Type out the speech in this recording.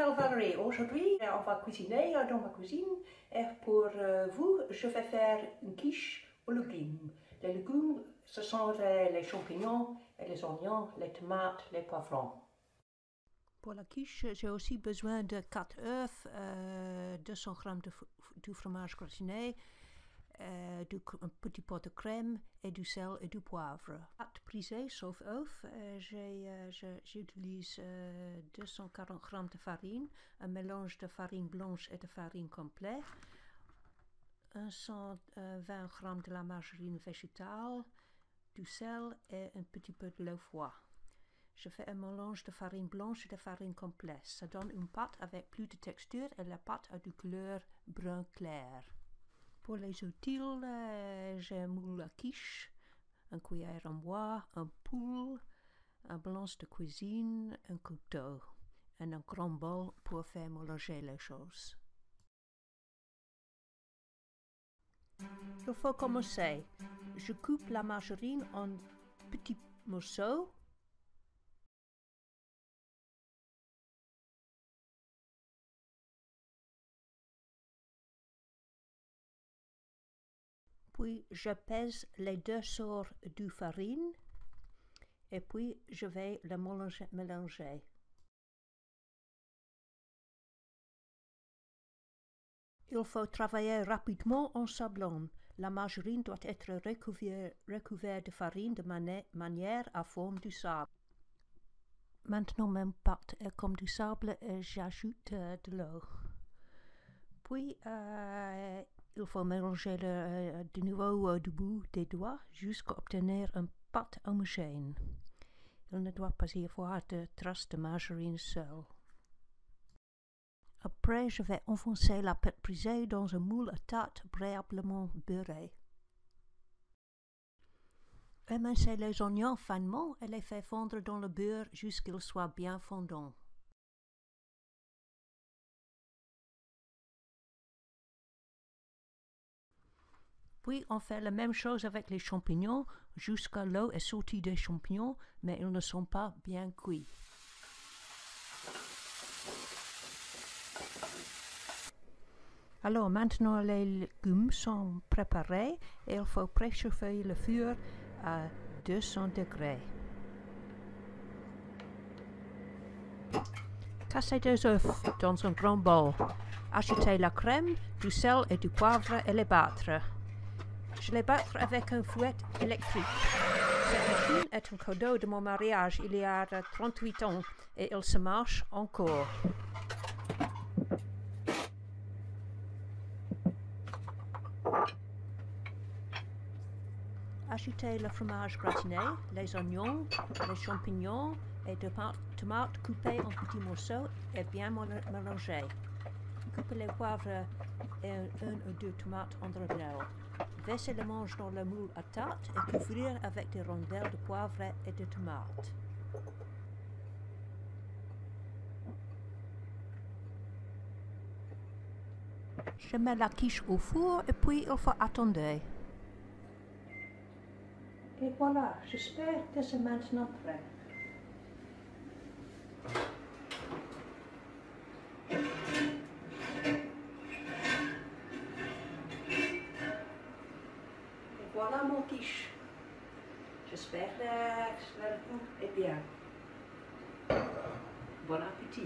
m'appelle Valérie. Aujourd'hui, on va cuisiner dans ma cuisine. Et pour vous, je vais faire une quiche aux légumes. Les légumes, ce sont les champignons, et les oignons, les tomates, les poivrons. Pour la quiche, j'ai aussi besoin de 4 œufs, 200 g de fromage gratiné, un petit pot de crème et du sel et du poivre. Pâte brisée sauf œuf, j'utilise 240 g de farine, un mélange de farine blanche et de farine complète, 120 g de la margarine végétale, du sel et un petit peu de l'eau froide. Je fais un mélange de farine blanche et de farine complète. Ça donne une pâte avec plus de texture et la pâte a de couleur brun clair. Pour les utiles, j'ai un moule à quiche, une cuillère en bois, un poêle, un blanche de cuisine, un couteau et un grand bol pour faire mélanger les choses. Il faut commencer. Je coupe la margarine en petits morceaux. Puis je pèse les 2 sorts de farine et puis je vais le mélanger. Il faut travailler rapidement en sablon. La margarine doit être recouverte de farine de manière à former du sable. Maintenant, ma pâte est comme du sable et j'ajoute de l'eau. Puis, il faut mélanger de nouveau du bout des doigts jusqu'à obtenir une pâte homogène. Il ne doit pas y avoir de traces de margarine seule. Après, je vais enfoncer la pâte brisée dans un moule à tarte préalablement beurré. Émincez les oignons finement et les faire fondre dans le beurre jusqu'ils soient bien fondants. Puis on fait la même chose avec les champignons jusqu'à l'eau est sortie des champignons, mais ils ne sont pas bien cuits. Alors maintenant les légumes sont préparés et il faut préchauffer le four à 200 degrés. Cassez 2 œufs dans un grand bol. Ajoutez la crème, du sel et du poivre et les battre. Je les battre avec un fouet électrique. Cette machine est un cadeau de mon mariage il y a 38 ans et il se marche encore. Ajoutez le fromage gratiné, les oignons, les champignons et des tomates coupées en petits morceaux et bien mélangées. Coupez les poivres et un ou 2 tomates en rondelles. Versez le mélange dans le moule à tarte et couvrir avec des rondelles de poivre et de tomates. Je mets la quiche au four et puis il faut attendre. Et voilà, j'espère que c'est maintenant prêt. Et voilà mon quiche. J'espère que le goût est bien. Bon appétit.